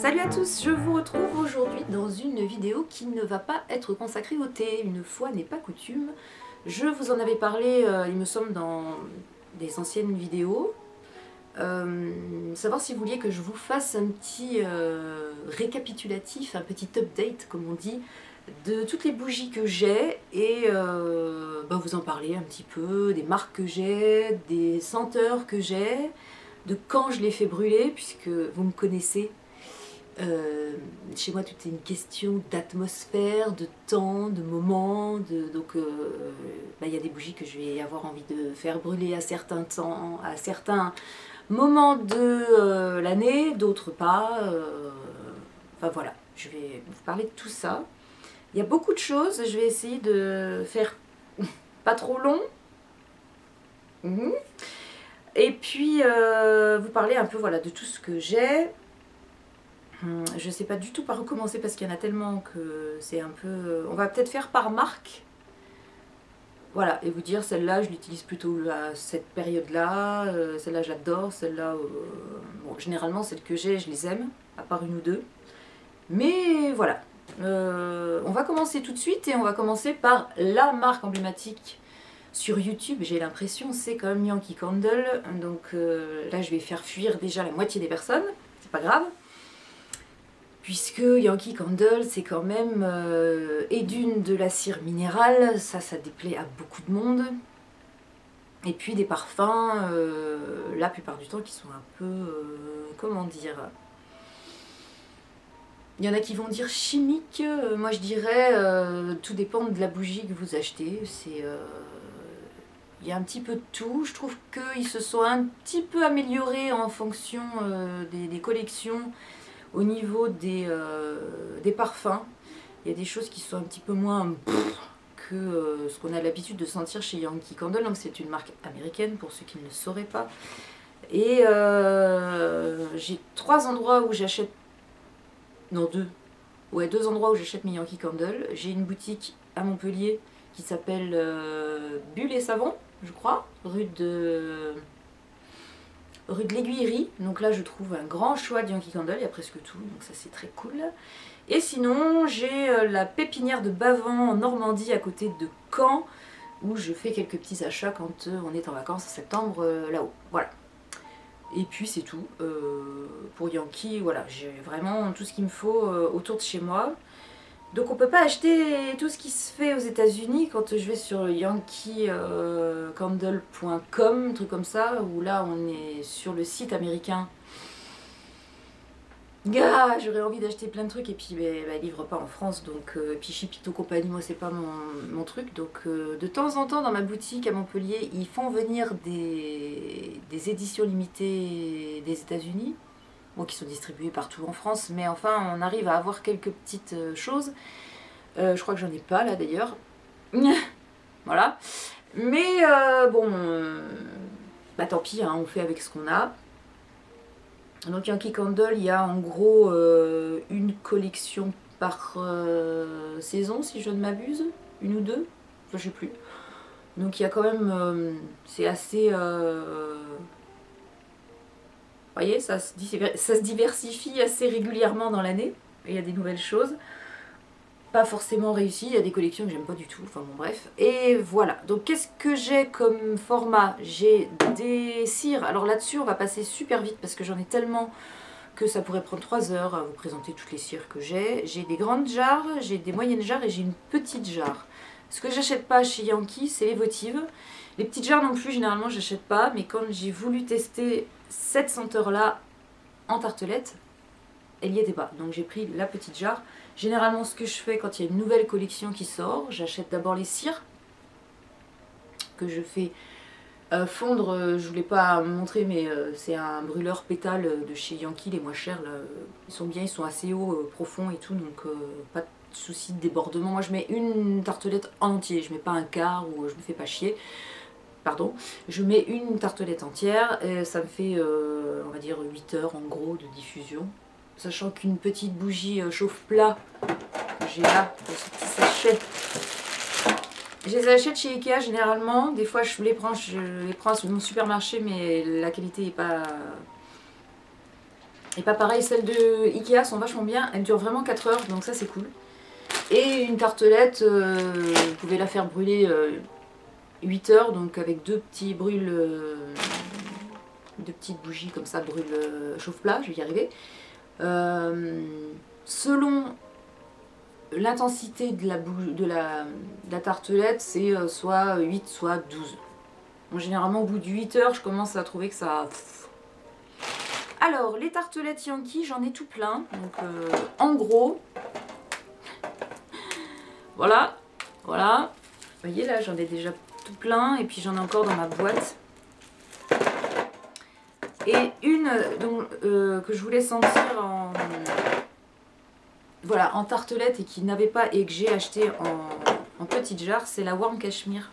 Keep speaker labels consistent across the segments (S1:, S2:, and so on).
S1: Salut à tous, je vous retrouve aujourd'hui dans une vidéo qui ne va pas être consacrée au thé, une fois n'est pas coutume. Je vous en avais parlé, il me semble, dans des anciennes vidéos. Savoir si vous vouliez que je vous fasse un petit récapitulatif, un petit update, comme on dit, de toutes les bougies que j'ai et vous en parler un petit peu, des marques que j'ai, des senteurs que j'ai, de quand je les fais brûler, puisque vous me connaissez. Chez moi, tout est une question d'atmosphère, de temps, de moment. Donc, il y a des bougies que je vais avoir envie de faire brûler à certains temps, à certains moments de l'année, d'autres pas. Enfin voilà, je vais vous parler de tout ça. Il y a beaucoup de choses. Je vais essayer de faire pas trop long. Mhm. Et puis, vous parler un peu voilà, de tout ce que j'ai. Je sais pas du tout par où commencer parce qu'il y en a tellement que c'est un peu... On va peut-être faire par marque. Voilà, et vous dire celle-là je l'utilise plutôt à cette période-là, celle-là j'adore, celle-là... Bon, généralement celles que j'ai je les aime, à part une ou deux. Mais voilà, on va commencer tout de suite et on va commencer par la marque emblématique sur YouTube, j'ai l'impression, c'est quand même Yankee Candle. Donc là je vais faire fuir déjà la moitié des personnes, c'est pas grave. Puisque Yankee Candle, c'est quand même et d'une de la cire minérale, ça déplaît à beaucoup de monde. Et puis des parfums, la plupart du temps, qui sont un peu, comment dire... Il y en a qui vont dire chimique, moi je dirais, tout dépend de la bougie que vous achetez. Il y a un petit peu de tout, je trouve qu'ils se sont un petit peu améliorés en fonction des collections. Au niveau des parfums, il y a des choses qui sont un petit peu moins que ce qu'on a l'habitude de sentir chez Yankee Candle. Donc c'est une marque américaine pour ceux qui ne le sauraient pas. Et j'ai 3 endroits où j'achète... Non, 2. Ouais, 2 endroits où j'achète mes Yankee Candle. J'ai une boutique à Montpellier qui s'appelle Bulle et Savon, je crois, rue de l'Aiguillerie. Donc là je trouve un grand choix de Yankee Candle, il y a presque tout, donc ça c'est très cool. Et sinon j'ai la pépinière de Bavent en Normandie à côté de Caen, où je fais quelques petits achats quand on est en vacances en septembre là-haut. Voilà. Et puis c'est tout. Pour Yankee, voilà, j'ai vraiment tout ce qu'il me faut autour de chez moi. Donc on peut pas acheter tout ce qui se fait aux États-Unis quand je vais sur yankeecandle.com, un truc comme ça, où là on est sur le site américain. J'aurais envie d'acheter plein de trucs et puis ils livrent pas en France, donc et puis Chipito compagnie, moi c'est pas mon truc. Donc de temps en temps dans ma boutique à Montpellier, ils font venir des éditions limitées des États-Unis. Bon, qui sont distribuées partout en France, mais enfin on arrive à avoir quelques petites choses. Je crois que j'en ai pas là d'ailleurs. Voilà. Mais tant pis, hein, on fait avec ce qu'on a. Donc Yankee Candle, il y a en gros une collection par saison, si je ne m'abuse. Une ou deux, enfin, je sais plus. Donc il y a quand même... c'est assez... vous voyez, ça se diversifie assez régulièrement dans l'année. Il y a des nouvelles choses. Pas forcément réussies, il y a des collections que j'aime pas du tout, enfin bon bref. Et voilà, donc qu'est-ce que j'ai comme format? J'ai des cires, alors là-dessus on va passer super vite parce que j'en ai tellement que ça pourrait prendre 3 heures à vous présenter toutes les cires que j'ai. J'ai des grandes jarres, j'ai des moyennes jarres et j'ai une petite jarre. Ce que j'achète pas chez Yankee, c'est les votives. Les petites jarres non plus, généralement j'achète pas, mais quand j'ai voulu tester cette senteur-là en tartelette, elle y était pas. Donc j'ai pris la petite jarre. Généralement ce que je fais quand il y a une nouvelle collection qui sort, j'achète d'abord les cires que je fais fondre. Je voulais pas montrer, mais c'est un brûleur pétale de chez Yankee, les moins chers là. Ils sont bien, ils sont assez hauts, profonds et tout, donc pas de souci de débordement. Moi je mets une tartelette en entier, je mets pas un quart ou je me fais pas chier. Pardon, je mets une tartelette entière et ça me fait on va dire 8 heures en gros de diffusion. Sachant qu'une petite bougie chauffe-plat que j'ai là, dans ce petit sachet, je les achète chez Ikea généralement. Des fois je les prends sur mon supermarché, mais la qualité est pas... Et pas pareil, celles de Ikea sont vachement bien, elles durent vraiment 4 heures, donc ça c'est cool. Et une tartelette, vous pouvez la faire brûler 8 heures, donc avec deux petits brûles, deux petites bougies comme ça, brûle chauffe-plat, je vais y arriver. Selon l'intensité de la tartelette, c'est soit 8, soit 12. Bon, généralement, au bout de 8 heures, je commence à trouver que ça... Alors, les tartelettes Yankee, j'en ai tout plein. Donc, en gros, voilà, voilà. Vous voyez, là, j'en ai déjà tout plein. Et puis, j'en ai encore dans ma boîte. Et une que je voulais sentir en tartelette et qui n'avait pas et que j'ai acheté en petite jarre, c'est la Warm Cashmere.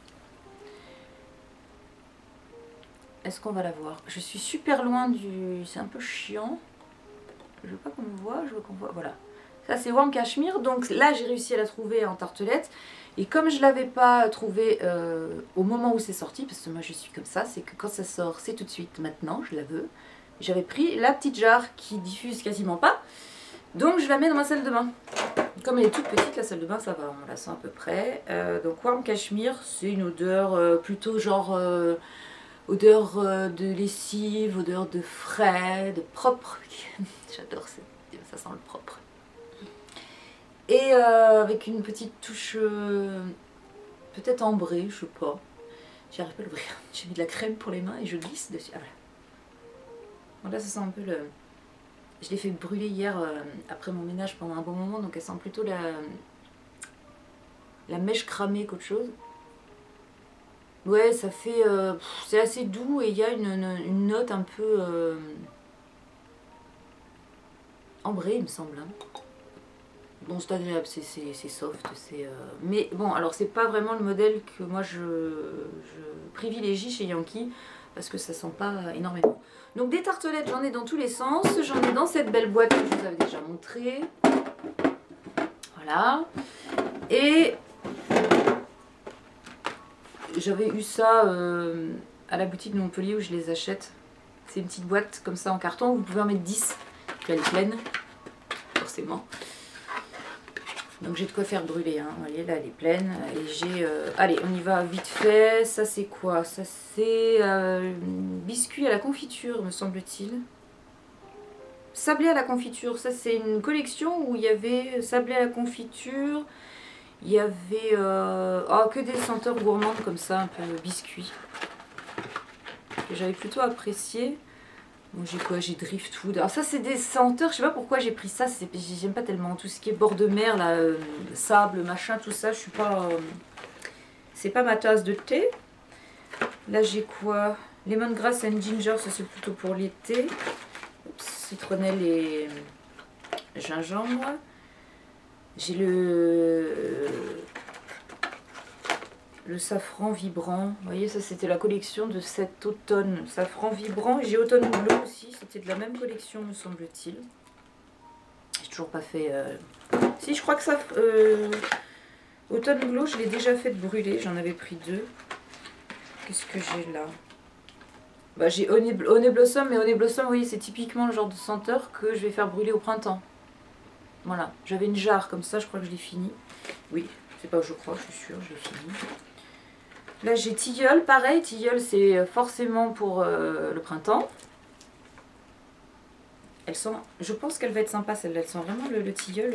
S1: Est-ce qu'on va la voir? Je suis super loin du... C'est un peu chiant. Je veux pas qu'on me voit, je veux qu'on voit... Voilà. Ça c'est Warm Cashmere. Donc là j'ai réussi à la trouver en tartelette. Et comme je l'avais pas trouvée au moment où c'est sorti, parce que moi je suis comme ça, c'est que quand ça sort, c'est tout de suite maintenant, je la veux. J'avais pris la petite jarre qui diffuse quasiment pas. Donc je la mets dans ma salle de bain. Comme elle est toute petite, la salle de bain, ça va, on la sent à peu près. Donc Warm Cashmere, c'est une odeur plutôt genre... odeur de lessive, odeur de frais, de propre. J'adore, ça sent le propre. Et avec une petite touche peut-être ambrée, je sais pas. J'arrive pas à l'ouvrir. J'ai mis de la crème pour les mains et je glisse dessus. Ah voilà. Bon, là ça sent un peu le... Je l'ai fait brûler hier après mon ménage pendant un bon moment, donc elle sent plutôt la mèche cramée qu'autre chose. Ouais, ça fait... c'est assez doux et il y a une note un peu ambrée, il me semble. Hein. Bon, c'est agréable, c'est soft, c'est... Mais bon, alors c'est pas vraiment le modèle que moi je privilégie chez Yankee, parce que ça sent pas énormément. Donc des tartelettes, j'en ai dans tous les sens. J'en ai dans cette belle boîte que je vous avais déjà montrée. Voilà. Et... j'avais eu ça à la boutique de Montpellier où je les achète. C'est une petite boîte comme ça en carton, vous pouvez en mettre 10. Puis elle est pleine, forcément. Donc j'ai de quoi faire brûler, hein. Vous voyez, là elle est pleine. Et j'ai... allez, on y va vite fait. Ça c'est quoi? Ça c'est biscuit à la confiture, me semble-t-il. Sablé à la confiture, ça c'est une collection où il y avait sablé à la confiture. Il y avait que des senteurs gourmandes comme ça, un peu biscuit. Que j'avais plutôt apprécié. Bon, j'ai quoi? J'ai Driftwood. Alors ça c'est des senteurs, je sais pas pourquoi j'ai pris ça, j'aime pas tellement. Tout ce qui est bord de mer, là, sable, machin, tout ça, je suis pas... c'est pas ma tasse de thé. Là j'ai quoi? Lemongrass and ginger, ça c'est plutôt pour l'été. Citronnelle et gingembre. J'ai le safran vibrant. Vous voyez, ça c'était la collection de cet automne. Safran vibrant. J'ai automne glow aussi. C'était de la même collection, me semble-t-il. J'ai toujours pas fait... Si, je crois que ça... automne glow, je l'ai déjà fait de brûler. J'en avais pris 2. Qu'est-ce que j'ai là? Bah, j'ai Honey Blossom. Mais Honey Blossom, vous voyez, c'est typiquement le genre de senteur que je vais faire brûler au printemps. Voilà. J'avais une jarre comme ça. Je crois que je l'ai fini. Oui, c'est pas je crois, je suis sûre, je l'ai fini. Là j'ai tilleul, pareil, tilleul c'est forcément pour le printemps. Elle sent, je pense qu'elle va être sympa celle-là, elle sent vraiment le tilleul,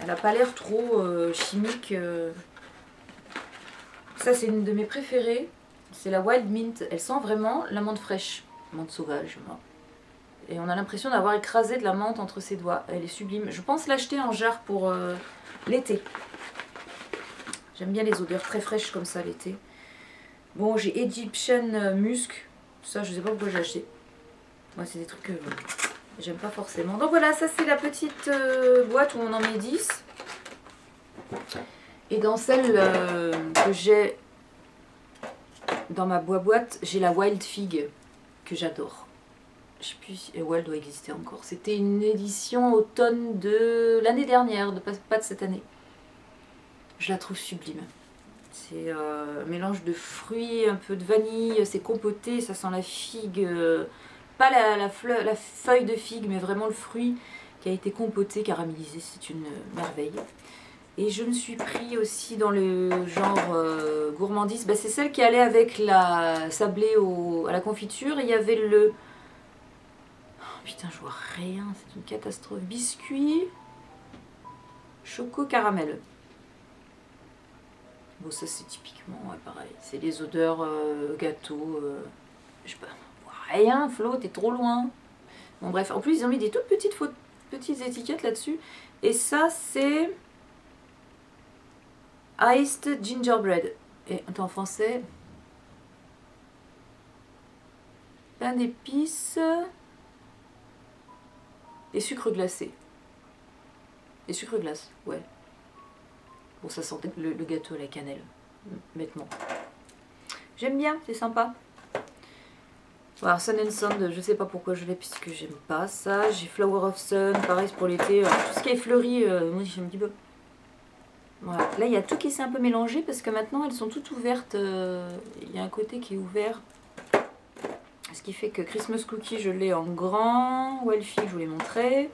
S1: elle n'a pas l'air trop chimique. Ça c'est une de mes préférées, c'est la Wild Mint, elle sent vraiment la menthe fraîche, menthe sauvage. Et on a l'impression d'avoir écrasé de la menthe entre ses doigts, elle est sublime. Je pense l'acheter en jarre pour l'été. J'aime bien les odeurs très fraîches comme ça l'été. Bon, j'ai Egyptian Musk. Ça, je sais pas pourquoi j'ai acheté. Moi, c'est des trucs que j'aime pas forcément. Donc voilà, ça c'est la petite boîte où on en met 10. Et dans celle que j'ai dans ma boîte, j'ai la Wild Fig que j'adore. Je sais plus si elle doit exister encore. C'était une édition automne de l'année dernière, pas de cette année. Je la trouve sublime. C'est un mélange de fruits, un peu de vanille, c'est compoté, ça sent la figue pas la feuille de figue, mais vraiment le fruit qui a été compoté, caramélisé, c'est une merveille. Et je me suis pris aussi dans le genre gourmandise, bah, c'est celle qui allait avec la sablée à la confiture. Il y avait le... Oh, putain, je vois rien, c'est une catastrophe. Biscuit, choco caramel. Bon, ça c'est typiquement ouais, pareil, c'est les odeurs gâteau, je sais pas, on voit rien, Flo, t'es trop loin. Bon bref, en plus ils ont mis des toutes petites étiquettes là-dessus. Et ça c'est Iced Gingerbread. Et attends, en français, pain d'épices et sucre glacé. Et sucre glace, ouais. Bon, ça sentait le gâteau à la cannelle, bêtement. J'aime bien, c'est sympa. Alors, Sun and Sand, je sais pas pourquoi je l'ai, puisque j'aime pas ça. J'ai Flower of Sun, pareil, c'est pour l'été. Tout ce qui est fleuri, moi j'aime un petit peu. Voilà. Là, il y a tout qui s'est un peu mélangé, parce que maintenant, elles sont toutes ouvertes. Il y a un côté qui est ouvert. Ce qui fait que Christmas Cookie, je l'ai en grand. Welfie, je vous l'ai montré.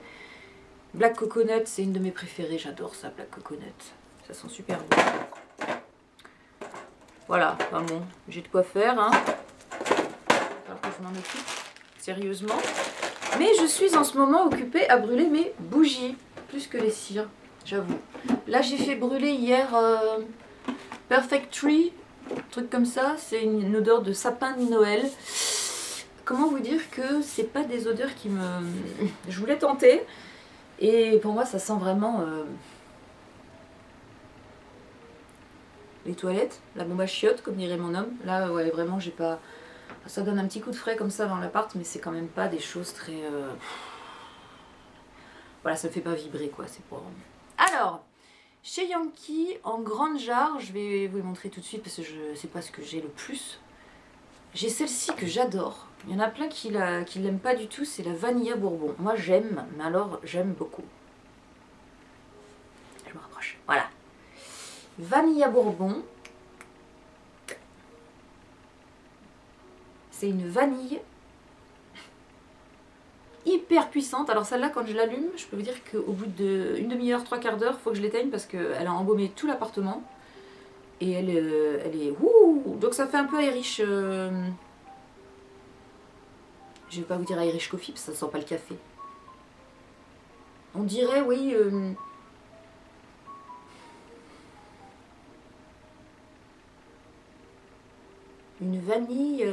S1: Black Coconut, c'est une de mes préférées. J'adore ça, Black Coconut. Ça sent super bon. Voilà, enfin bon, j'ai de quoi faire, hein. Alors que je m'en occupe sérieusement. Mais je suis en ce moment occupée à brûler mes bougies, plus que les cires, j'avoue. Là, j'ai fait brûler hier Perfect Tree, un truc comme ça. C'est une odeur de sapin de Noël. Comment vous dire que c'est pas des odeurs qui me... Je voulais tenter. Et pour moi, ça sent vraiment... les toilettes, la bombe à chiottes, comme dirait mon homme. Là, ouais, vraiment, j'ai pas... Ça donne un petit coup de frais comme ça dans l'appart, mais c'est quand même pas des choses très... Voilà, ça me fait pas vibrer, quoi, c'est pour... Alors, chez Yankee, en grande jarre, je vais vous les montrer tout de suite, parce que je sais pas ce que j'ai le plus. J'ai celle-ci que j'adore. Il y en a plein qui l'aiment pas du tout, c'est la Vanilla Bourbon. Moi, j'aime, mais alors, j'aime beaucoup. Je me rapproche, voilà. Vanilla Bourbon. C'est une vanille hyper puissante. Alors celle-là, quand je l'allume, je peux vous dire qu'au bout d'une demi-heure, trois quarts d'heure, il faut que je l'éteigne parce qu'elle a embaumé tout l'appartement. Et elle est... Ouh, donc ça fait un peu Irish... je vais pas vous dire Irish Coffee parce que ça sent pas le café. On dirait, oui... une vanille...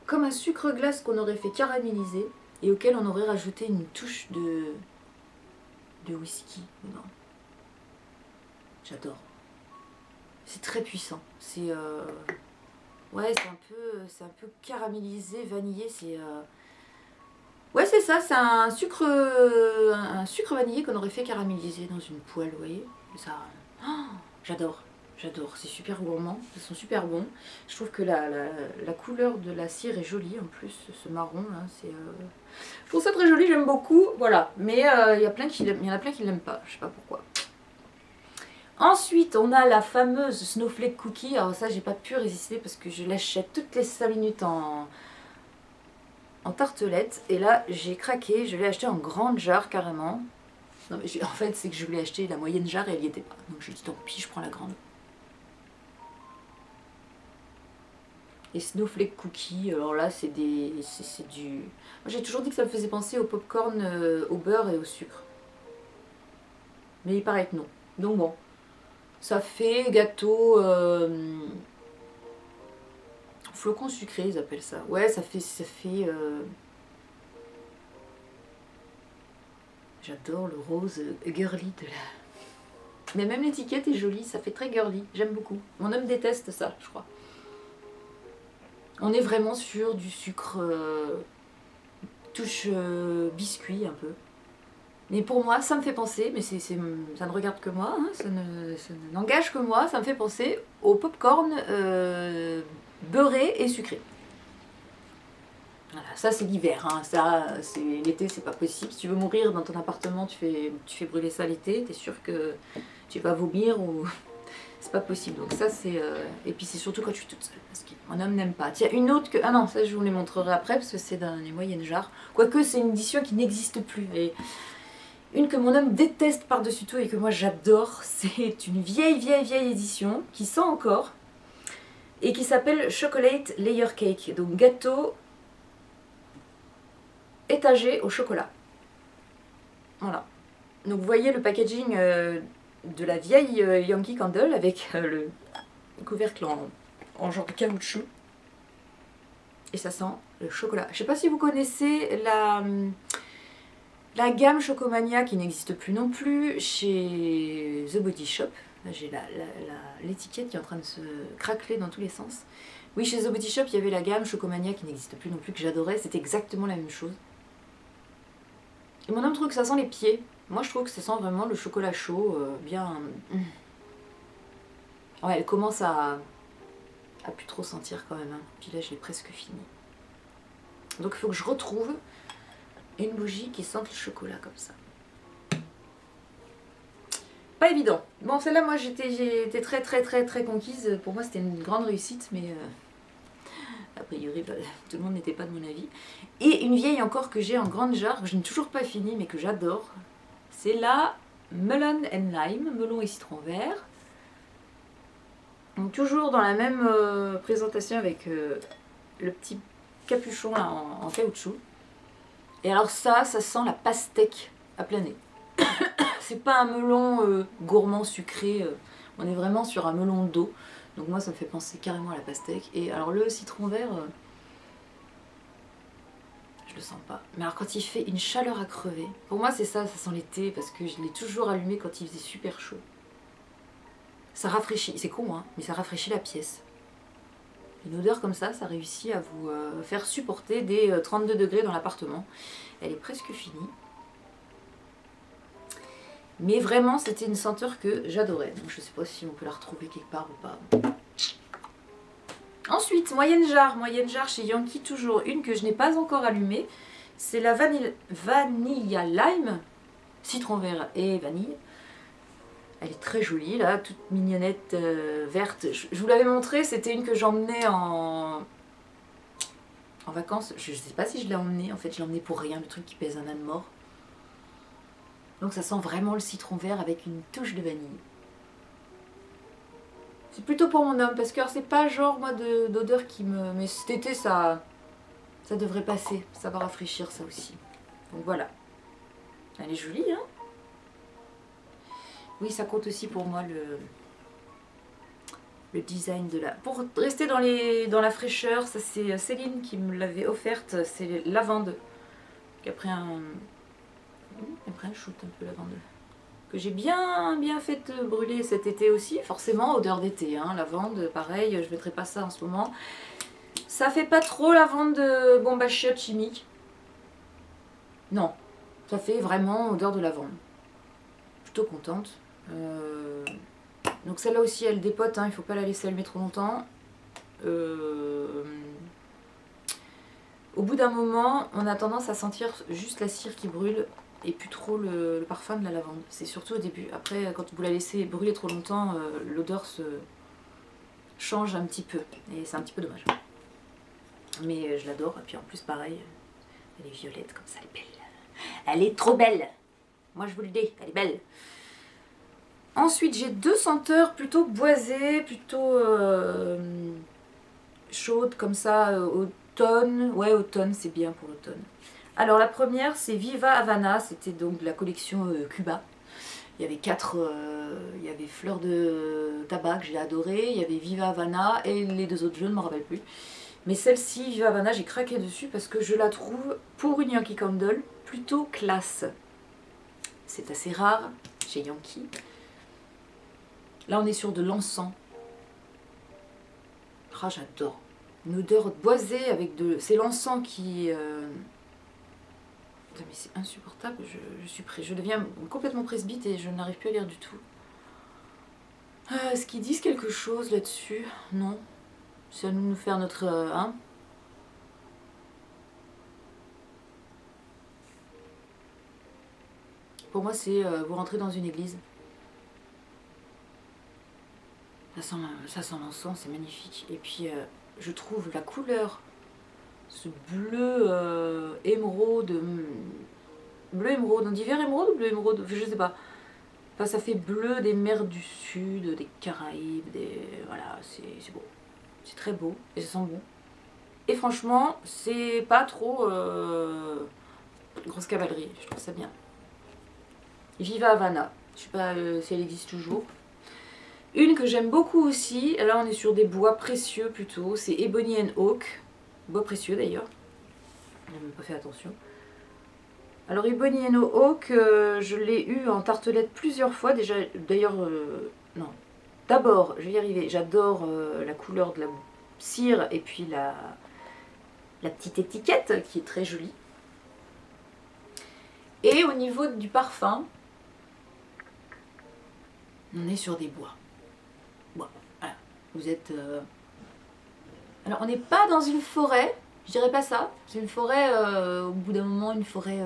S1: comme un sucre glace qu'on aurait fait caraméliser et auquel on aurait rajouté une touche de whisky dedans. J'adore. C'est très puissant. C'est ouais, c'est un peu caramélisé, vanillé. C'est ouais, c'est ça. C'est un sucre vanillé qu'on aurait fait caraméliser dans une poêle, vous voyez. Ça, oh, j'adore. J'adore, c'est super gourmand, ils sont super bons. Je trouve que la couleur de la cire est jolie en plus, ce marron là, c'est... Je trouve ça très joli, j'aime beaucoup, voilà. Mais il y en a plein qui l'aiment pas, je sais pas pourquoi. Ensuite, on a la fameuse Snowflake Cookie. Alors ça, j'ai pas pu résister parce que je l'achète toutes les 5 minutes en tartelette. Et là, j'ai craqué, je l'ai acheté en grande jarre carrément. Non mais en fait, c'est que je voulais acheter la moyenne jarre et elle y était pas. Donc j'ai dit tant pis, je prends la grande. Et Snowflake Cookie, alors là c'est du... Moi j'ai toujours dit que ça me faisait penser au popcorn au beurre et au sucre. Mais il paraît que non. Donc bon, ça fait gâteau... flocons sucrés ils appellent ça. Ouais, ça fait... J'adore le rose girly de la... Mais même l'étiquette est jolie, ça fait très girly, j'aime beaucoup. Mon homme déteste ça, je crois. On est vraiment sur du sucre, touche biscuit un peu. Mais pour moi, ça me fait penser, mais ça ne regarde que moi, hein, ça n'engage que moi, ça me fait penser au popcorn beurré et sucré. Voilà, ça c'est l'hiver, hein, ça c'est l'été, c'est pas possible. Si tu veux mourir dans ton appartement, tu fais brûler ça l'été, t'es sûr que tu vas vomir ou... C'est pas possible. Donc ça c'est... Et puis c'est surtout quand je suis toute seule, parce que mon homme n'aime pas. Tiens, une autre que... Ah non, ça je vous les montrerai après, parce que c'est dans les moyennes jarres. Quoique c'est une édition qui n'existe plus. Et une que mon homme déteste par-dessus tout et que moi j'adore, c'est une vieille édition, qui sent encore, et qui s'appelle Chocolate Layer Cake. Donc gâteau étagé au chocolat. Voilà. Donc vous voyez le packaging de la vieille Yankee Candle avec le couvercle en genre de caoutchouc. Et ça sent le chocolat. Je sais pas si vous connaissez la gamme Chocomania qui n'existe plus non plus chez The Body Shop. Là j'ai l'étiquette qui est en train de se craqueler dans tous les sens. Oui, chez The Body Shop il y avait la gamme Chocomania qui n'existe plus non plus, que j'adorais. C'était exactement la même chose. Et mon homme trouve que ça sent les pieds. Moi je trouve que ça sent vraiment le chocolat chaud, bien... Ouais, elle commence à plus trop sentir quand même. Hein. Puis là je l'ai presque fini. Donc il faut que je retrouve une bougie qui sente le chocolat comme ça. Pas évident. Bon, celle-là, moi j'étais très conquise. Pour moi c'était une grande réussite, mais a priori bah, tout le monde n'était pas de mon avis. Et une vieille encore que j'ai en grande jarre, que je n'ai toujours pas fini mais que j'adore. C'est la Melon and Lime, melon et citron vert. Donc toujours dans la même présentation avec le petit capuchon là, en caoutchouc. Et alors ça sent la pastèque à plein nez. C'est pas un melon gourmand sucré, on est vraiment sur un melon d'eau. Donc moi ça me fait penser carrément à la pastèque. Et alors le citron vert, je le sens pas. Mais alors quand il fait une chaleur à crever, pour moi c'est ça sent l'été parce que je l'ai toujours allumé quand il faisait super chaud. Ça rafraîchit, c'est con hein, mais ça rafraîchit la pièce. Une odeur comme ça réussit à vous faire supporter des 32 degrés dans l'appartement. Elle est presque finie. Mais vraiment, c'était une senteur que j'adorais. Donc je ne sais pas si on peut la retrouver quelque part ou pas. Ensuite, moyenne jarre chez Yankee, toujours une que je n'ai pas encore allumée. C'est la Vanilla Lime, citron vert et vanille. Elle est très jolie là, toute mignonnette verte. Je vous l'avais montré, c'était une que j'emmenais en vacances. Je ne sais pas si je l'ai emmenée, en fait je l'ai emmenée pour rien, le truc qui pèse un âne mort. Donc ça sent vraiment le citron vert avec une touche de vanille. C'est plutôt pour mon homme, parce que c'est pas genre moi d'odeur qui me... Mais cet été ça devrait passer, ça va rafraîchir ça aussi. Donc voilà. Elle est jolie hein. Oui, ça compte aussi pour moi le design de la... Pour rester dans la fraîcheur, ça c'est Céline qui me l'avait offerte, c'est lavande. Après un shoot un peu lavande. Que j'ai bien fait brûler cet été aussi, forcément, odeur d'été, hein, lavande, pareil, je ne mettrai pas ça en ce moment. Ça fait pas trop lavande bombe à chiottes chimique. Non, ça fait vraiment odeur de lavande. Plutôt contente. Donc celle-là aussi, elle dépote, hein, il ne faut pas la laisser allumer trop longtemps. Au bout d'un moment, on a tendance à sentir juste la cire qui brûle et plus trop le parfum de la lavande. C'est surtout au début. Après, quand vous la laissez brûler trop longtemps, l'odeur se change un petit peu. Et c'est un petit peu dommage. Mais je l'adore. Et puis en plus, pareil, elle est violette comme ça, elle est belle. Elle est trop belle. Moi, je vous le dis, elle est belle. Ensuite, j'ai deux senteurs plutôt boisées, plutôt chaudes comme ça, automne. Ouais, automne, c'est bien pour l'automne. Alors la première c'est Viva Havana, c'était donc de la collection Cuba. Il y avait il y avait Fleur de Tabac que j'ai adoré, il y avait Viva Havana et les deux autres jeux, je ne me rappelle plus. Mais celle-ci, Viva Havana, j'ai craqué dessus parce que je la trouve, pour une Yankee Candle, plutôt classe. C'est assez rare chez Yankee. Là on est sur de l'encens. Ah j'adore. Une odeur boisée avec de... C'est l'encens qui... Mais c'est insupportable, je deviens complètement presbyte et je n'arrive plus à lire du tout. Est-ce qu'ils disent quelque chose là-dessus? Non. C'est à nous de faire notre... hein. Pour moi, c'est vous rentrez dans une église. Ça sent l'encens, c'est magnifique. Et puis je trouve la couleur, ce bleu émeraude, bleu émeraude, on dit vert émeraude ou bleu émeraude, je sais pas. Enfin, ça fait bleu des mers du sud, des Caraïbes, voilà, c'est beau. C'est très beau et ça sent bon. Et franchement, c'est pas trop grosse cavalerie, je trouve ça bien. Viva Havana, je sais pas si elle existe toujours. Une que j'aime beaucoup aussi, là on est sur des bois précieux plutôt, c'est Ebony and Oak, bois précieux d'ailleurs, je n'ai même pas fait attention. Alors Ebony and Oak, je l'ai eu en tartelette plusieurs fois déjà, d'ailleurs, non, d'abord, je vais y arriver, j'adore la couleur de la cire et puis la petite étiquette qui est très jolie. Et au niveau du parfum, on est sur des bois. Bon, voilà. Vous êtes... Alors on n'est pas dans une forêt, je dirais pas ça. C'est une forêt, au bout d'un moment, une forêt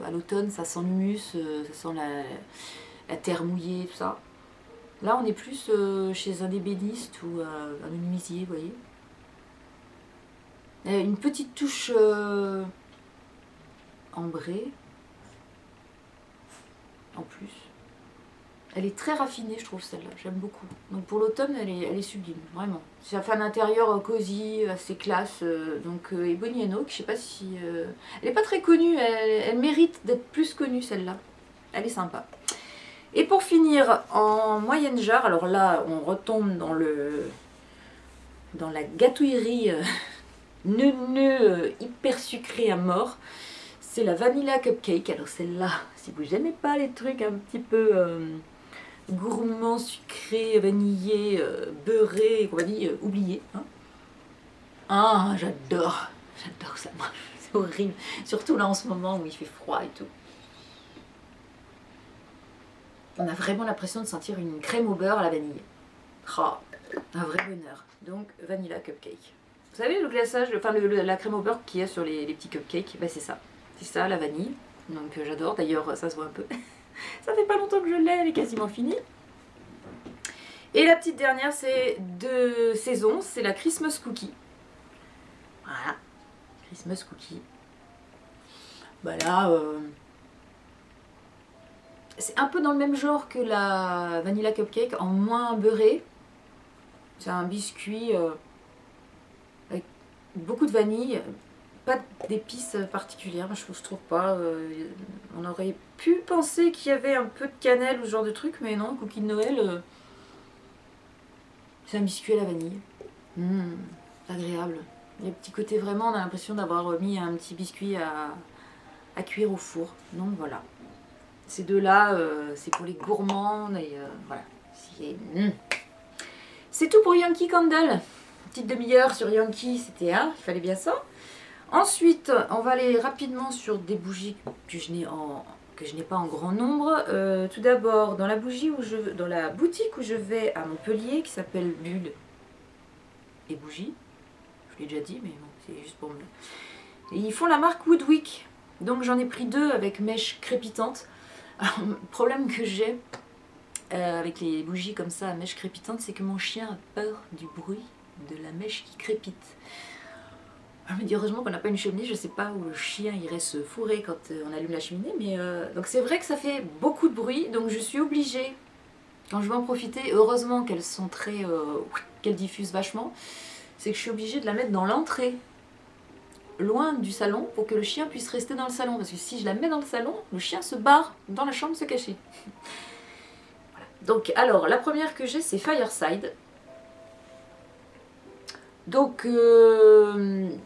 S1: à l'automne, ça sent l'humus, ça sent la terre mouillée, tout ça. Là on est plus chez un ébéniste ou un menuisier, vous voyez. Une petite touche ambrée, en plus. Elle est très raffinée, je trouve, celle-là. J'aime beaucoup. Donc pour l'automne, elle est sublime, vraiment. Ça fait un intérieur cosy, assez classe. Donc Ebony and Oak, je sais pas si... Elle n'est pas très connue, elle mérite d'être plus connue, celle-là. Elle est sympa. Et pour finir, en moyenne jarre, alors là, on retombe dans la gâtouillerie hyper sucrée à mort. C'est la Vanilla Cupcake. Alors celle-là, si vous n'aimez pas les trucs un petit peu... gourmand, sucré, vanillé, beurré et compagnie, oublié. Hein. Ah, j'adore ça, c'est horrible. Surtout là en ce moment où il fait froid et tout. On a vraiment l'impression de sentir une crème au beurre à la vanille. Oh, un vrai bonheur. Donc, Vanilla Cupcake. Vous savez le glaçage, enfin la crème au beurre qu'il y a sur les petits cupcakes, bah, c'est ça. C'est ça, la vanille. Donc j'adore, d'ailleurs ça se voit un peu. Ça fait pas longtemps que je l'ai, elle est quasiment finie. Et la petite dernière, c'est de saison, c'est la Christmas Cookie. Voilà, Christmas Cookie. Bah là, c'est un peu dans le même genre que la Vanilla Cupcake, en moins beurré. C'est un biscuit avec beaucoup de vanille, pas d'épices particulières, je trouve pas. On aurait pu penser qu'il y avait un peu de cannelle ou ce genre de truc, mais non, cookie de Noël, c'est un biscuit à la vanille. Agréable. Il y a un petit côté vraiment, on a l'impression d'avoir mis un petit biscuit à cuire au four. Donc voilà. Ces deux-là, c'est pour les gourmands. Et voilà. C'est tout pour Yankee Candle. Petite demi-heure sur Yankee, c'était il fallait bien ça. Ensuite, on va aller rapidement sur des bougies que je n'ai pas en grand nombre. Tout d'abord, dans la boutique où je vais à Montpellier, qui s'appelle Bulle et Bougies. Je l'ai déjà dit, mais bon, c'est juste pour me... Et ils font la marque Woodwick. Donc j'en ai pris deux avec mèche crépitante. Alors, le problème que j'ai avec les bougies comme ça à mèche crépitante, c'est que mon chien a peur du bruit de la mèche qui crépite. Je me dis heureusement qu'on n'a pas une cheminée, je sais pas où le chien irait se fourrer quand on allume la cheminée, mais donc c'est vrai que ça fait beaucoup de bruit, donc je suis obligée, quand je veux en profiter, heureusement qu'elles sont très... qu'elles diffusent vachement, c'est que je suis obligée de la mettre dans l'entrée, loin du salon, pour que le chien puisse rester dans le salon, parce que si je la mets dans le salon, le chien se barre dans la chambre se cacher. Voilà. Donc alors, la première que j'ai, c'est Fireside. Donc, ben,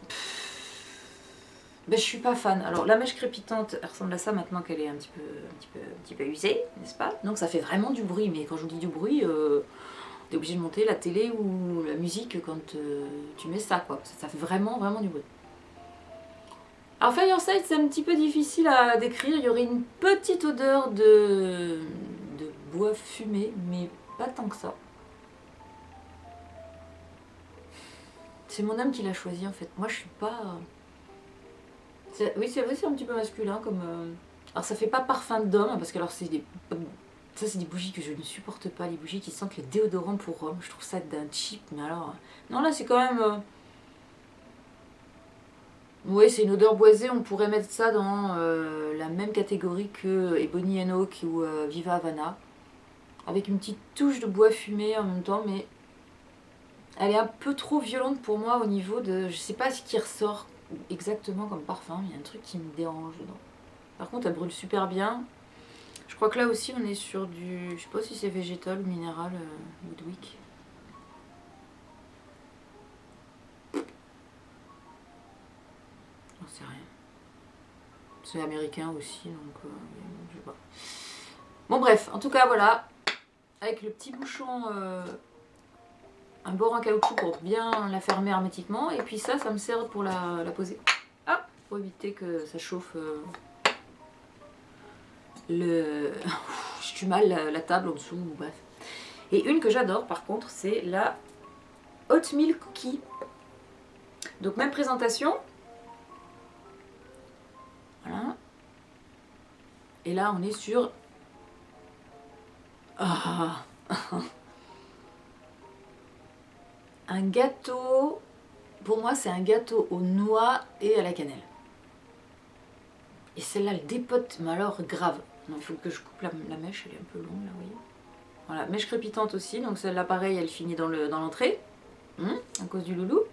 S1: je suis pas fan. Alors, la mèche crépitante, elle ressemble à ça maintenant qu'elle est un petit peu usée, n'est-ce pas? Donc, ça fait vraiment du bruit. Mais quand je vous dis du bruit, t'es obligé de monter la télé ou la musique quand tu mets ça, quoi. Ça fait vraiment, vraiment du bruit. Alors, Fireside, c'est un petit peu difficile à décrire. Il y aurait une petite odeur de bois fumé, mais pas tant que ça. C'est mon âme qui l'a choisi en fait. Moi je suis pas... Oui c'est vrai, c'est un petit peu masculin comme... Alors ça fait pas parfum d'homme parce que alors c'est Ça, c'est des bougies que je ne supporte pas, les bougies qui sentent le déodorant pour homme. Je trouve ça d'un cheap, mais alors... Non, là, c'est quand même... Oui, c'est une odeur boisée, on pourrait mettre ça dans la même catégorie que Ebony Oak ou Viva Havana. Avec une petite touche de bois fumé en même temps, mais elle est un peu trop violente pour moi au niveau de... Je sais pas ce qui ressort exactement comme parfum, il y a un truc qui me dérange dedans. Par contre, elle brûle super bien. Je crois que là aussi, on est sur du... Je sais pas si c'est végétal ou minéral, Woodwick. J'en sais rien. C'est américain aussi, donc je sais pas. Bon bref, en tout cas, voilà. Avec le petit bouchon... un bord en caoutchouc pour bien la fermer hermétiquement. Et puis ça me sert pour la poser. Ah, pour éviter que ça chauffe le... Je tue mal la table en dessous, bref. Et une que j'adore par contre, c'est la Oatmeal Cookie. Donc même présentation. Voilà. Et là on est sur... Ah. Un gâteau... Pour moi c'est un gâteau aux noix et à la cannelle. Et celle-là elle dépote, mais alors grave. Non, il faut que je coupe la mèche, elle est un peu longue là, vous voyez. Voilà, mèche crépitante aussi, donc celle-là pareil, elle finit dans l'entrée, à cause du loulou.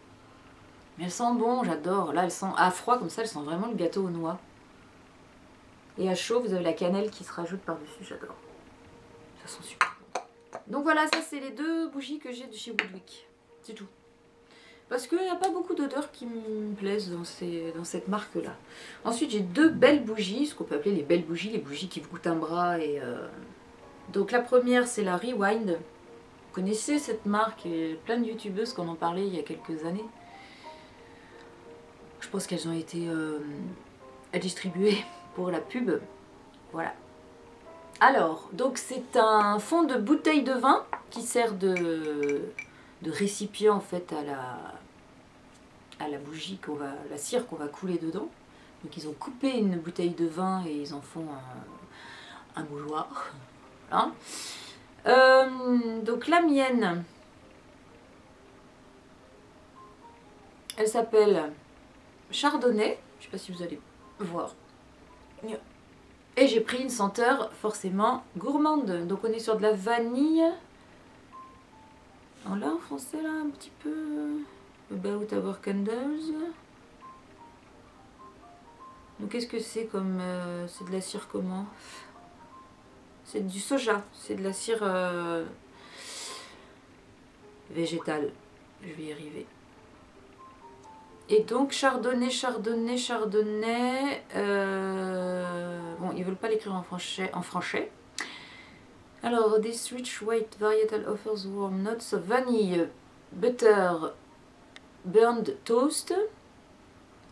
S1: Mais elle sent bon, j'adore. Là, elle sent à froid comme ça, elle sent vraiment le gâteau aux noix. Et à chaud, vous avez la cannelle qui se rajoute par-dessus, j'adore. Ça sent super bon. Donc voilà, ça c'est les deux bougies que j'ai de chez Woodwick. C'est tout. Parce qu'il n'y a pas beaucoup d'odeurs qui me plaisent dans cette marque-là. Ensuite, j'ai deux belles bougies, ce qu'on peut appeler les belles bougies, les bougies qui vous coûtent un bras. Et donc la première, c'est la Rewind. Vous connaissez cette marque, et plein de youtubeuses qui en ont parlé il y a quelques années. Je pense qu'elles ont été distribuées pour la pub. Voilà. Alors, donc c'est un fond de bouteille de vin qui sert de récipient en fait à la bougie la cire qu'on va couler dedans. Donc ils ont coupé une bouteille de vin et ils en font un bougeoir. Voilà. Donc la mienne, elle s'appelle Chardonnay. Je sais pas si vous allez voir. Et j'ai pris une senteur forcément gourmande. Donc on est sur de la vanille. Alors là en français là un petit peu About Our Candles. Donc qu'est-ce que c'est comme c'est de la cire comment? C'est du soja, c'est de la cire végétale. Je vais y arriver. Et donc Chardonnay. Bon, ils veulent pas l'écrire en français. Alors, this rich white varietal offers warm notes of vanille, butter, burned toast.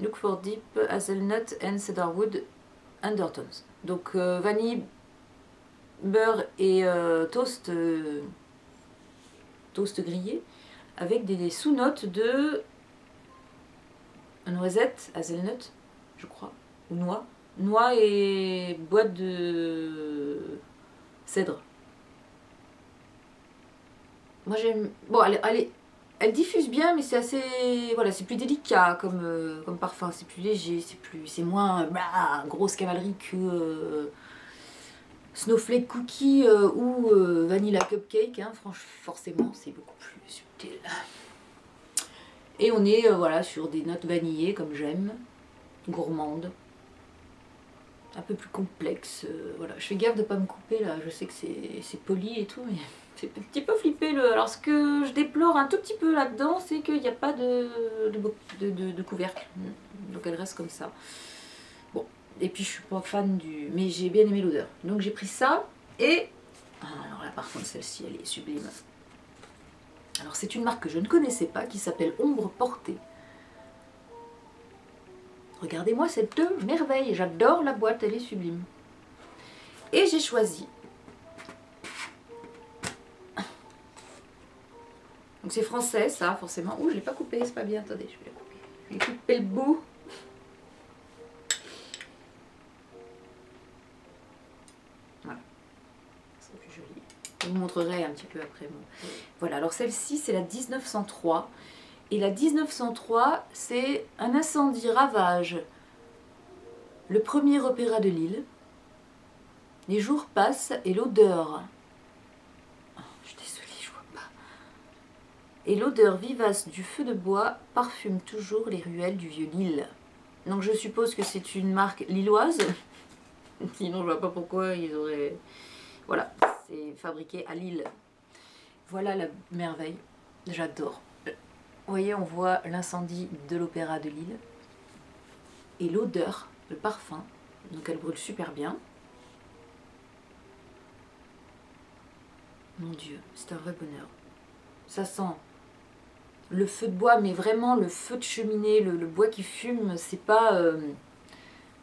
S1: Look for deep hazelnut and cedarwood undertones. Donc vanille, beurre et toast grillé avec des sous-notes de noisette, hazelnut, je crois, ou noix et boîte de cèdre. Moi j'aime... Bon, elle diffuse bien, mais c'est assez... Voilà, c'est plus délicat comme parfum, c'est plus léger, c'est moins grosse cavalerie que Snowflake Cookie ou Vanilla Cupcake, hein, forcément, c'est beaucoup plus subtil. Et on est voilà, sur des notes vanillées, comme j'aime, gourmandes, un peu plus complexes. Voilà. Je fais gaffe de ne pas me couper, là, je sais que c'est poli et tout, mais... C'est un petit peu flippé. Alors ce que je déplore un tout petit peu là-dedans, c'est qu'il n'y a pas de couvercle. Donc elle reste comme ça. Bon, et puis je suis pas fan du... Mais j'ai bien aimé l'odeur. Donc j'ai pris ça et... Alors là par contre celle-ci elle est sublime. Alors c'est une marque que je ne connaissais pas qui s'appelle Ombre Portée. Regardez-moi cette merveille. J'adore la boîte, elle est sublime. Et j'ai choisi... Donc c'est français ça, forcément. Ouh, je l'ai pas coupé, c'est pas bien. Attendez, je vais la couper. Je vais couper le bout. Voilà. vous montrerai un petit peu après. Bon. Voilà, alors celle-ci, c'est la 1903. Et la 1903, c'est un incendie ravage le premier opéra de Lille. Les jours passent et l'odeur... Oh, je suis désolée, je vois pas. Et l'odeur vivace du feu de bois parfume toujours les ruelles du vieux Lille. Donc je suppose que c'est une marque lilloise. Sinon je vois pas pourquoi ils auraient... Voilà, c'est fabriqué à Lille. Voilà la merveille. J'adore. Vous voyez, on voit l'incendie de l'opéra de Lille. Et l'odeur, le parfum. Donc elle brûle super bien. Mon Dieu, c'est un vrai bonheur. Ça sent le feu de bois, mais vraiment le feu de cheminée, le bois qui fume, c'est pas...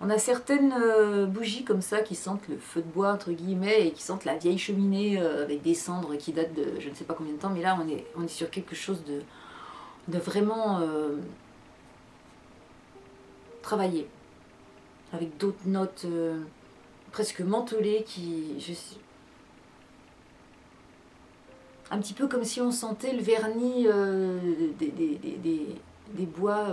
S1: On a certaines bougies comme ça qui sentent le feu de bois, entre guillemets, et qui sentent la vieille cheminée avec des cendres qui datent de je ne sais pas combien de temps, mais là on est sur quelque chose de vraiment travaillé, avec d'autres notes presque mentholées qui... Un petit peu comme si on sentait le vernis des bois,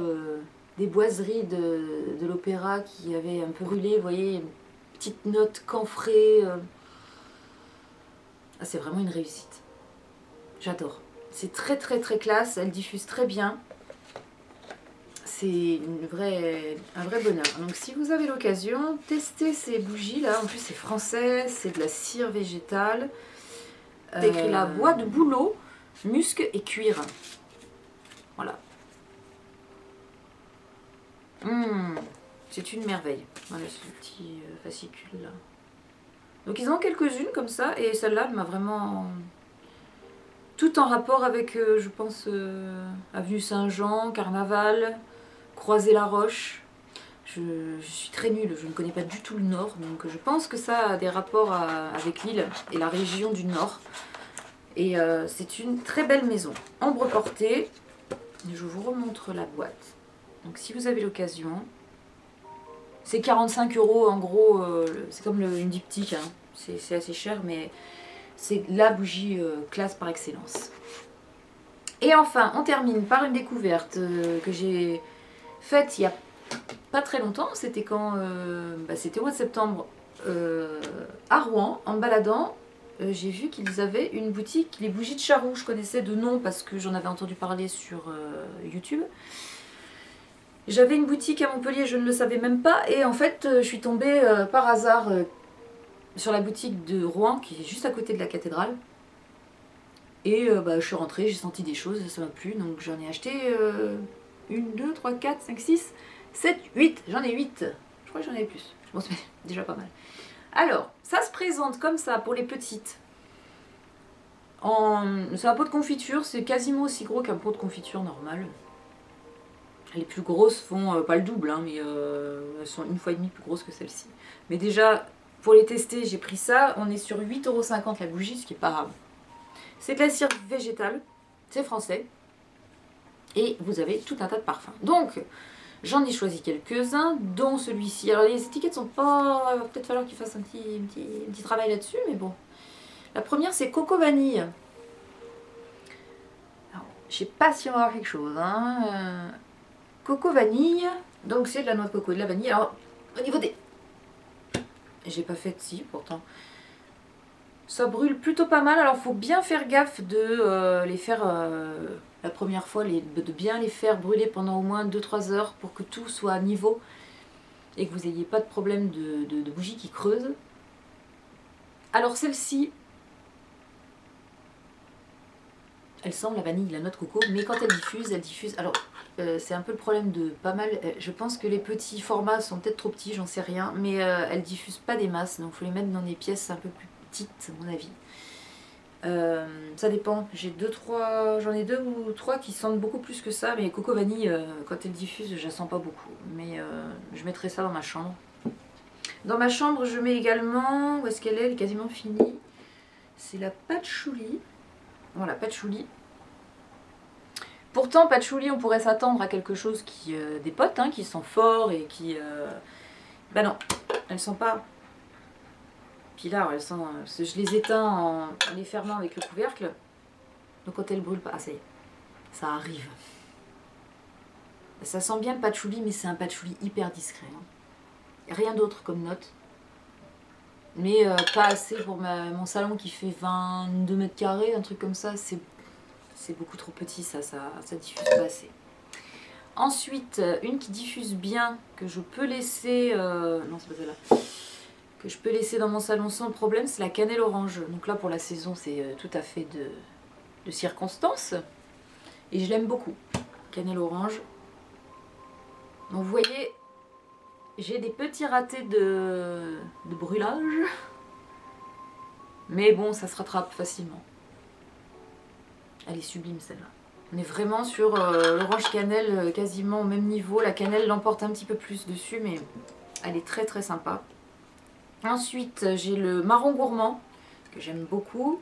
S1: des boiseries de l'opéra qui avaient un peu brûlé, vous voyez, une petite note camphrée. Ah, c'est vraiment une réussite. J'adore. C'est très très très classe, elle diffuse très bien. C'est un vrai bonheur. Donc si vous avez l'occasion, testez ces bougies là. En plus c'est français, c'est de la cire végétale. C'est écrit là, bois de bouleau, musc et cuir. Voilà. C'est une merveille. Voilà ce petit fascicule là. Donc ils en ont quelques-unes comme ça, et celle-là m'a vraiment... Tout en rapport avec, je pense, Avenue Saint-Jean, Carnaval, Croisé-la-Roche. Je suis très nulle, je ne connais pas du tout le Nord, donc je pense que ça a des rapports avec l'île et la région du Nord. Et c'est une très belle maison. Ambre portée. Je vous remontre la boîte. Donc si vous avez l'occasion, c'est 45 € en gros, c'est comme une diptyque, hein. C'est assez cher, mais c'est la bougie classe par excellence. Et enfin, on termine par une découverte que j'ai faite il y a pas très longtemps. C'était quand c'était au mois de septembre à Rouen, en me baladant. J'ai vu qu'ils avaient une boutique, les bougies de Charroux. Je connaissais de nom parce que j'en avais entendu parler sur YouTube. J'avais une boutique à Montpellier, je ne le savais même pas. Et en fait, je suis tombée par hasard sur la boutique de Rouen, qui est juste à côté de la cathédrale. Et je suis rentrée, j'ai senti des choses, ça m'a plu. Donc j'en ai acheté 1, 2, 3, 4, 5, 6, 7, 8. J'en ai 8. Je crois que j'en ai plus. Bon, c'est déjà pas mal. Alors, ça se présente comme ça pour les petites. C'est un pot de confiture, c'est quasiment aussi gros qu'un pot de confiture normal. Les plus grosses font pas le double, hein, mais elles sont 1,5 fois plus grosses que celle-ci. Mais déjà, pour les tester, j'ai pris ça. On est sur 8,50 € la bougie, ce qui est pas grave. C'est de la cire végétale, c'est français. Et vous avez tout un tas de parfums. Donc, j'en ai choisi quelques-uns, dont celui-ci. Alors les étiquettes sont pas... Il va peut-être falloir qu'ils fassent un petit travail là-dessus, mais bon. La première, c'est Coco Vanille. Alors, je sais pas si on va avoir quelque chose, hein. Coco Vanille, donc c'est de la noix de coco et de la vanille. Alors, au niveau des... J'ai pas fait de si, pourtant. Ça brûle plutôt pas mal, alors faut bien faire gaffe de les faire... la première fois, de bien les faire brûler pendant au moins 2-3 heures pour que tout soit à niveau et que vous n'ayez pas de problème de bougie qui creuse. Alors celle-ci, elle sent la vanille, la noix de coco, mais quand elle diffuse... Alors, c'est un peu le problème de pas mal... je pense que les petits formats sont peut-être trop petits, j'en sais rien, mais elle diffuse pas des masses, donc il faut les mettre dans des pièces un peu plus petites, à mon avis. Ça dépend, j'en ai 2 ou 3 qui sentent beaucoup plus que ça, mais Coco Vanille, quand elle diffuse, je la sens pas beaucoup. Mais je mettrai ça dans ma chambre. Dans ma chambre, je mets également, où est-ce qu'elle est? Elle est quasiment finie. C'est la patchouli. Voilà, patchouli. Pourtant, patchouli, on pourrait s'attendre à quelque chose qui dépote, hein, qui sent fort et qui... Ben non, elle sent pas... Puis là, elles sont, je les éteins en les fermant avec le couvercle. Donc quand elles brûlent pas, ah ça y est, ça arrive. Ça sent bien le patchouli, mais c'est un patchouli hyper discret. Hein. Rien d'autre comme note. Mais pas assez pour mon salon qui fait 22 mètres carrés, un truc comme ça. C'est beaucoup trop petit, ça diffuse pas assez. Ensuite, une qui diffuse bien, que je peux laisser... non, c'est pas celle-là. Que je peux laisser dans mon salon sans problème, c'est la cannelle orange. Donc là, pour la saison, c'est tout à fait de circonstance. Et je l'aime beaucoup. Cannelle orange. Donc vous voyez, j'ai des petits ratés de brûlage. Mais bon, ça se rattrape facilement. Elle est sublime celle-là. On est vraiment sur l'orange cannelle quasiment au même niveau. La cannelle l'emporte un petit peu plus dessus, mais elle est très très sympa. Ensuite, j'ai le marron gourmand, que j'aime beaucoup,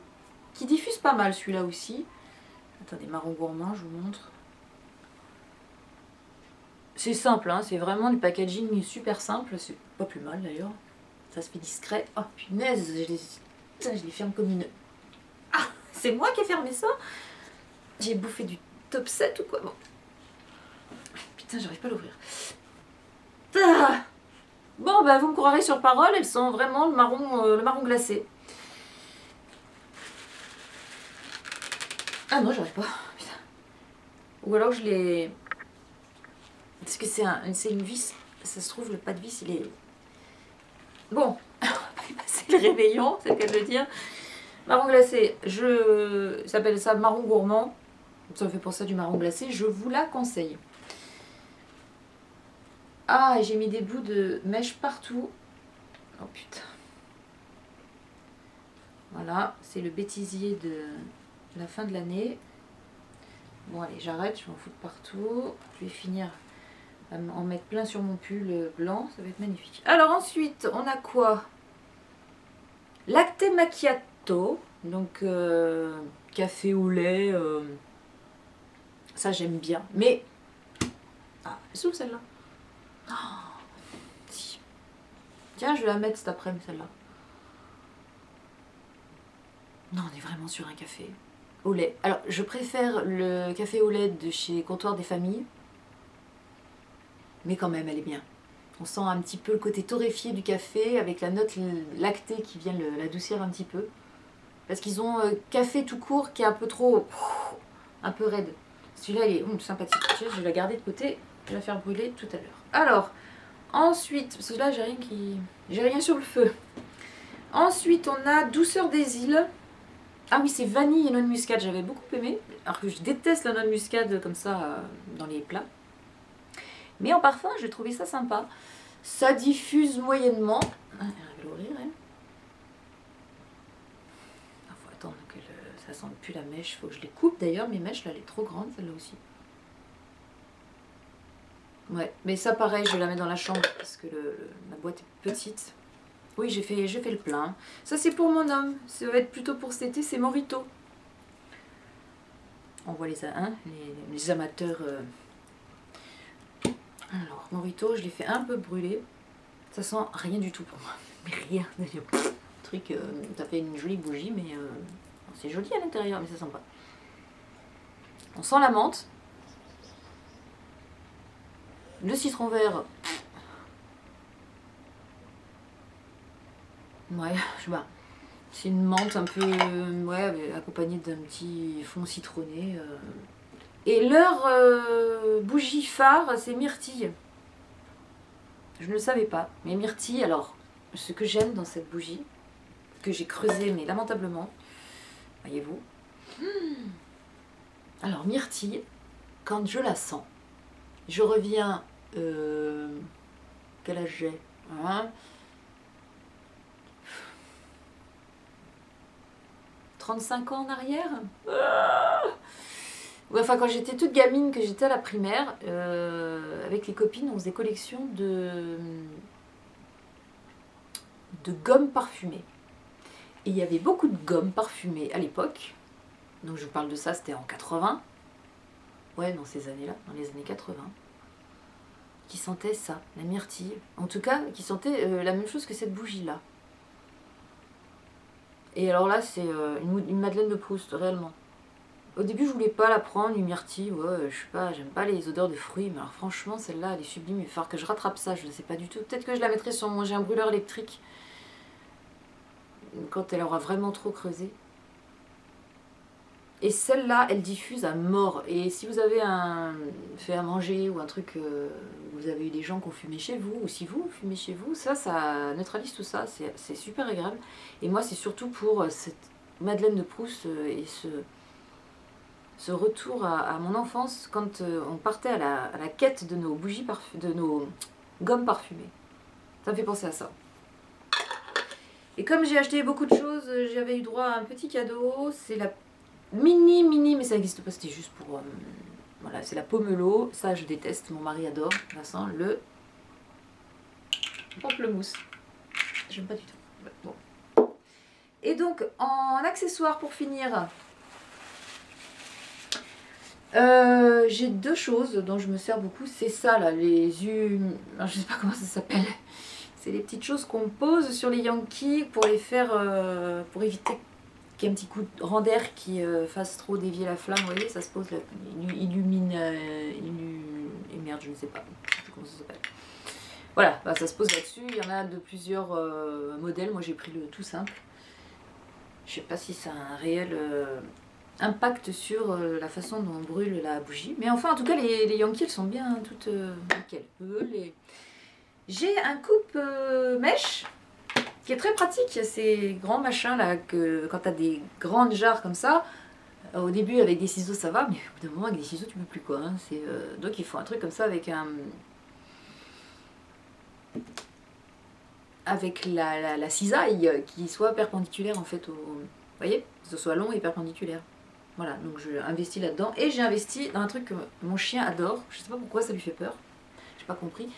S1: qui diffuse pas mal celui-là aussi. Attendez, marron gourmand, je vous montre. C'est simple, hein, c'est vraiment du packaging super simple, c'est pas plus mal d'ailleurs. Ça se fait discret. Oh punaise, je les ferme comme une... Ah, c'est moi qui ai fermé ça? J'ai bouffé du top 7 ou quoi? Bon. Putain, j'arrive pas à l'ouvrir. Ah, bon, bah vous me croirez sur parole, elles sont vraiment le marron glacé. Ah non, j'arrive pas. Putain. Ou alors je les... Parce que c'est une vis. Ça se trouve, le pas de vis, il est... Bon, c'est le réveillon, c'est le cas de le dire. Marron glacé, ça s'appelle ça marron gourmand. Ça me fait penser à du marron glacé, je vous la conseille. Ah, et j'ai mis des bouts de mèche partout. Oh putain. Voilà, c'est le bêtisier de la fin de l'année. Bon allez, j'arrête, je m'en fous de partout. Je vais finir à en mettre plein sur mon pull blanc, ça va être magnifique. Alors ensuite, on a quoi? Latte macchiato, donc café au lait, ça j'aime bien. Mais, ah, elle s'ouvre celle-là. Oh, si. Tiens, je vais la mettre cet après-midi celle-là. Non, on est vraiment sur un café au lait. Alors, je préfère le café au lait de chez Comptoir des Familles. Mais quand même, elle est bien. On sent un petit peu le côté torréfié du café avec la note lactée qui vient l'adoucir un petit peu. Parce qu'ils ont café tout court qui est un peu trop... un peu raide. Celui-là, il est sympathique. Je vais la garder de côté. Je vais la faire brûler tout à l'heure. Alors, ensuite... Parce que là, j'ai rien sur le feu. Ensuite, on a Douceur des îles. Ah oui, c'est vanille et noix de muscade. J'avais beaucoup aimé. Alors que je déteste la noix de muscade comme ça dans les plats. Mais en parfum, j'ai trouvé ça sympa. Ça diffuse moyennement. Ah, elle va l'ouvrir, elle. Il faut attendre que ça sente plus la mèche. Il faut que je les coupe d'ailleurs. Mes mèches, là, elle est trop grande, celle-là aussi. Ouais, mais ça, pareil, je vais la mettre dans la chambre parce que la boîte est petite. Oui, j'ai fait le plein. Ça, c'est pour mon homme. Ça va être plutôt pour cet été. C'est Morito. On voit les amateurs... Alors, Morito, je l'ai fait un peu brûler. Ça sent rien du tout pour moi. Mais rien. Truc, ça fait une jolie bougie, mais c'est joli à l'intérieur, mais ça sent pas. On sent la menthe. Le citron vert. Ouais, je sais pas. C'est une menthe un peu, ouais, accompagnée d'un petit fond citronné. Et leur bougie phare, c'est myrtille. Je ne le savais pas. Mais myrtille, alors, ce que j'aime dans cette bougie, que j'ai creusé, mais lamentablement, voyez-vous. Alors, myrtille, quand je la sens, je reviens... quel âge j'ai, hein, 35 ans en arrière. Ouais, enfin, quand j'étais toute gamine, que j'étais à la primaire, avec les copines, on faisait collection de gomme parfumée. Et il y avait beaucoup de gomme parfumée à l'époque. Donc je vous parle de ça, c'était en 80. Ouais, dans ces années-là, dans les années 80. Qui sentait ça, la myrtille. En tout cas, qui sentait la même chose que cette bougie-là. Et alors là, c'est une Madeleine de Proust, réellement. Au début, je voulais pas la prendre, une myrtille, ouais, je sais pas, j'aime pas les odeurs de fruits, mais alors franchement, celle-là, elle est sublime, il va falloir que je rattrape ça, je ne sais pas du tout. Peut-être que je la mettrai sur mon... J'ai un brûleur électrique, quand elle aura vraiment trop creusé. Et celle-là, elle diffuse à mort. Et si vous avez fait à manger ou un truc, vous avez eu des gens qui ont fumé chez vous, ou si vous fumez chez vous, ça neutralise tout ça, c'est super agréable. Et moi, c'est surtout pour cette Madeleine de Proust et ce retour à mon enfance quand on partait à la quête de nos bougies de nos gommes parfumées. Ça me fait penser à ça. Et comme j'ai acheté beaucoup de choses, j'avais eu droit à un petit cadeau. C'est la mini, mais ça n'existe pas, c'était juste pour... voilà, c'est la pomelo. Ça, je déteste, mon mari adore. Vincent, le pamplemousse. J'aime pas du tout. Bon. Et donc, en accessoire pour finir... j'ai deux choses dont je me sers beaucoup, c'est ça là, les je sais pas comment ça s'appelle, c'est les petites choses qu'on pose sur les Yankees pour les faire, pour éviter qu'il y ait un petit coup de rang d'air qui fasse trop dévier la flamme, vous voyez, ça se pose là, illumine, et merde, je ne sais pas comment ça s'appelle. Voilà, bah, ça se pose là-dessus, il y en a de plusieurs modèles, moi j'ai pris le tout simple, je sais pas si ça a un réel... impact sur la façon dont on brûle la bougie. Mais enfin, en tout cas, les Yankees, elles sont bien toutes nickel. J'ai un coupe mèche qui est très pratique. Il y a ces grands machins là, que quand tu as des grandes jarres comme ça, au début avec des ciseaux ça va, mais au bout d'un moment avec des ciseaux tu peux plus quoi. Hein. Donc il faut un truc comme ça avec la cisaille qui soit perpendiculaire en fait vous voyez, que ce soit long et perpendiculaire. Voilà, donc j'ai investi là-dedans. Et j'ai investi dans un truc que mon chien adore. Je sais pas pourquoi ça lui fait peur. J'ai pas compris.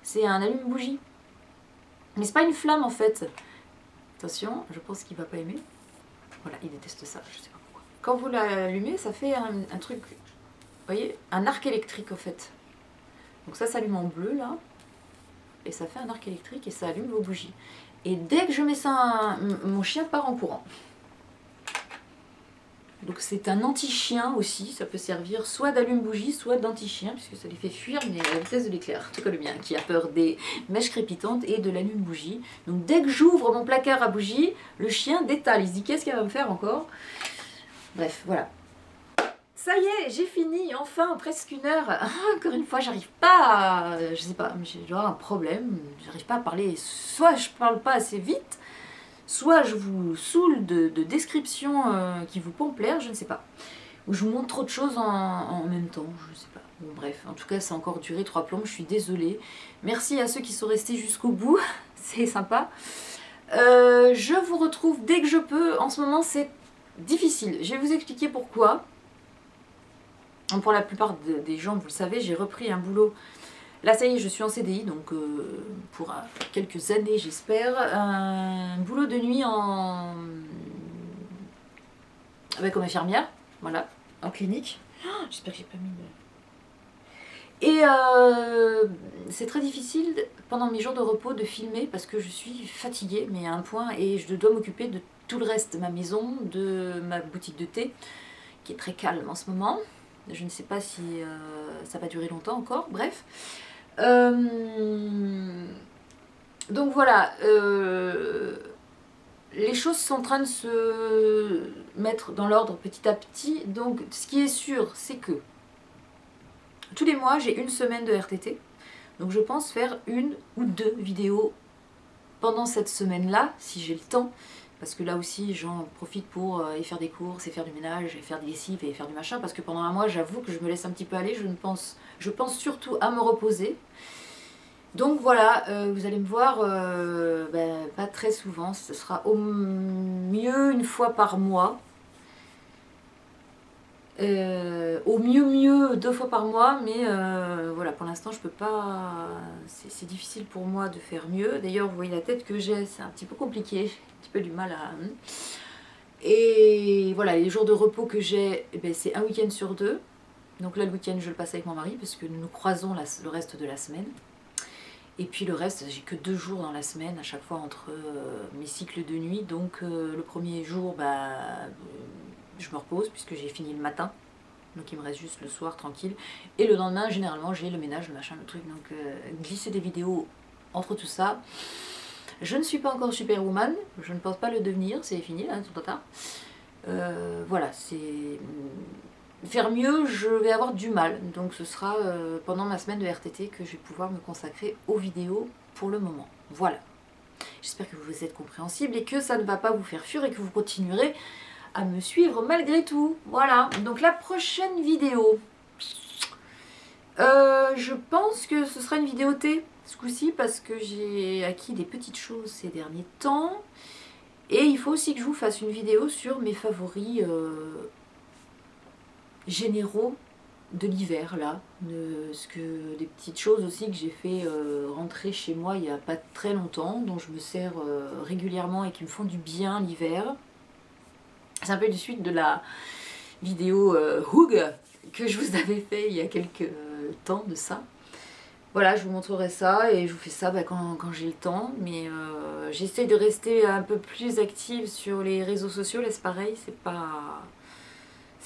S1: C'est un allume-bougie. Mais c'est pas une flamme en fait. Attention, je pense qu'il va pas aimer. Voilà, il déteste ça, je sais pas pourquoi. Quand vous l'allumez, ça fait un truc, vous voyez, un arc électrique en fait. Donc ça s'allume en bleu là. Et ça fait un arc électrique et ça allume vos bougies. Et dès que je mets ça, mon chien part en courant. Donc c'est un anti-chien aussi, ça peut servir soit d'allume-bougie, soit d'anti-chien, puisque ça les fait fuir, mais à la vitesse de l'éclair. En tout cas le mien, qui a peur des mèches crépitantes et de l'allume-bougie. Donc dès que j'ouvre mon placard à bougies, le chien détale, il se dit qu'est-ce qu'il va me faire encore? Bref, voilà. Ça y est, j'ai fini, enfin, presque une heure. Encore une fois, j'arrive pas à... Je sais pas, j'ai genre un problème, j'arrive pas à parler, soit je parle pas assez vite, soit je vous saoule de descriptions qui vous pompent l'air, je ne sais pas. Ou je vous montre trop de choses en même temps, je ne sais pas. Bon bref, en tout cas ça a encore duré 3 plombes, je suis désolée. Merci à ceux qui sont restés jusqu'au bout, c'est sympa. Je vous retrouve dès que je peux, en ce moment c'est difficile. Je vais vous expliquer pourquoi. Pour la plupart des gens, vous le savez, j'ai repris un boulot. Là, ça y est, je suis en CDI, donc pour quelques années, j'espère. Un boulot de nuit comme infirmière, voilà, en clinique. Oh, j'espère que j'ai pas mis de... Et c'est très difficile, pendant mes jours de repos, de filmer, parce que je suis fatiguée, mais à un point, et je dois m'occuper de tout le reste de ma maison, de ma boutique de thé, qui est très calme en ce moment. Je ne sais pas si ça va durer longtemps encore, bref. Donc voilà, les choses sont en train de se mettre dans l'ordre petit à petit. Donc ce qui est sûr, c'est que tous les mois, j'ai une semaine de RTT. Donc je pense faire 1 ou 2 vidéos pendant cette semaine-là, si j'ai le temps. Parce que là aussi, j'en profite pour y faire des courses, et faire du ménage, et faire des lessives, et faire du machin. Parce que pendant un mois, j'avoue que je me laisse un petit peu aller. Je pense surtout à me reposer. Donc voilà, vous allez me voir pas très souvent. Ce sera au mieux 1 fois par mois. Au mieux 2 fois par mois, mais voilà, pour l'instant je peux pas, c'est difficile pour moi de faire mieux. D'ailleurs vous voyez la tête que j'ai, c'est un petit peu compliqué, j'ai un petit peu du mal à... Et voilà, les jours de repos que j'ai, c'est un week-end sur 2. Donc là le week-end je le passe avec mon mari parce que nous nous croisons le reste de la semaine. Et puis le reste, j'ai que 2 jours dans la semaine à chaque fois entre mes cycles de nuit. Donc le premier jour, je me repose puisque j'ai fini le matin. Donc il me reste juste le soir tranquille. Et le lendemain, généralement, j'ai le ménage, le machin, le truc. Donc glisser des vidéos entre tout ça. Je ne suis pas encore Superwoman. Je ne pense pas le devenir. C'est fini, là, tout tard. Voilà, c'est... Faire mieux, je vais avoir du mal. Donc ce sera pendant ma semaine de RTT que je vais pouvoir me consacrer aux vidéos pour le moment. Voilà. J'espère que vous êtes compréhensible et que ça ne va pas vous faire fuir et que vous continuerez à me suivre malgré tout. Voilà. Donc la prochaine vidéo, je pense que ce sera une vidéo thé ce coup-ci parce que j'ai acquis des petites choses ces derniers temps. Et il faut aussi que je vous fasse une vidéo sur mes favoris généraux de l'hiver là, des petites choses aussi que j'ai fait rentrer chez moi il n'y a pas très longtemps, dont je me sers régulièrement et qui me font du bien l'hiver. C'est un peu du suite de la vidéo Hoog que je vous avais fait il y a quelques temps de ça. Voilà, je vous montrerai ça et je vous fais ça quand j'ai le temps, mais j'essaie de rester un peu plus active sur les réseaux sociaux, là c'est pareil, c'est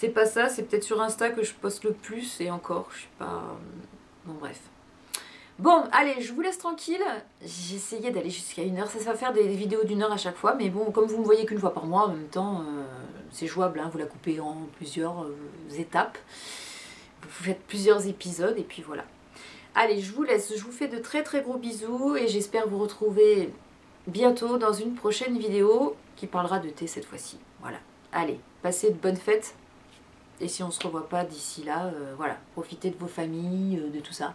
S1: pas ça, c'est peut-être sur Insta que je poste le plus et encore, je suis pas... Bon bref. Bon, allez, je vous laisse tranquille. J'ai essayé d'aller jusqu'à 1 heure, ça va faire des vidéos d'1 heure à chaque fois, mais bon, comme vous me voyez qu'une fois par mois, en même temps, c'est jouable, hein, vous la coupez en plusieurs étapes. Vous faites plusieurs épisodes et puis voilà. Allez, je vous laisse, je vous fais de très très gros bisous et j'espère vous retrouver bientôt dans une prochaine vidéo qui parlera de thé cette fois-ci. Voilà. Allez, passez de bonnes fêtes. Et si on se revoit pas d'ici là, voilà, profitez de vos familles, de tout ça.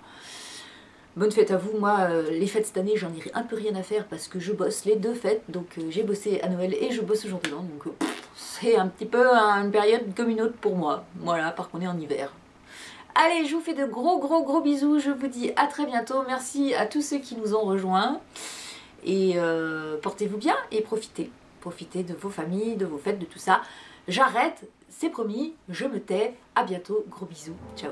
S1: Bonne fête à vous. Moi, les fêtes cette année, j'en ai un peu rien à faire parce que je bosse les 2 fêtes. Donc j'ai bossé à Noël et je bosse au jour de l'an. Donc c'est un petit peu une période comme une autre pour moi. Voilà, par contre on est en hiver. Allez, je vous fais de gros bisous. Je vous dis à très bientôt. Merci à tous ceux qui nous ont rejoints. Et portez-vous bien et profitez. Profitez de vos familles, de vos fêtes, de tout ça. J'arrête, c'est promis, je me tais. À bientôt, gros bisous, ciao.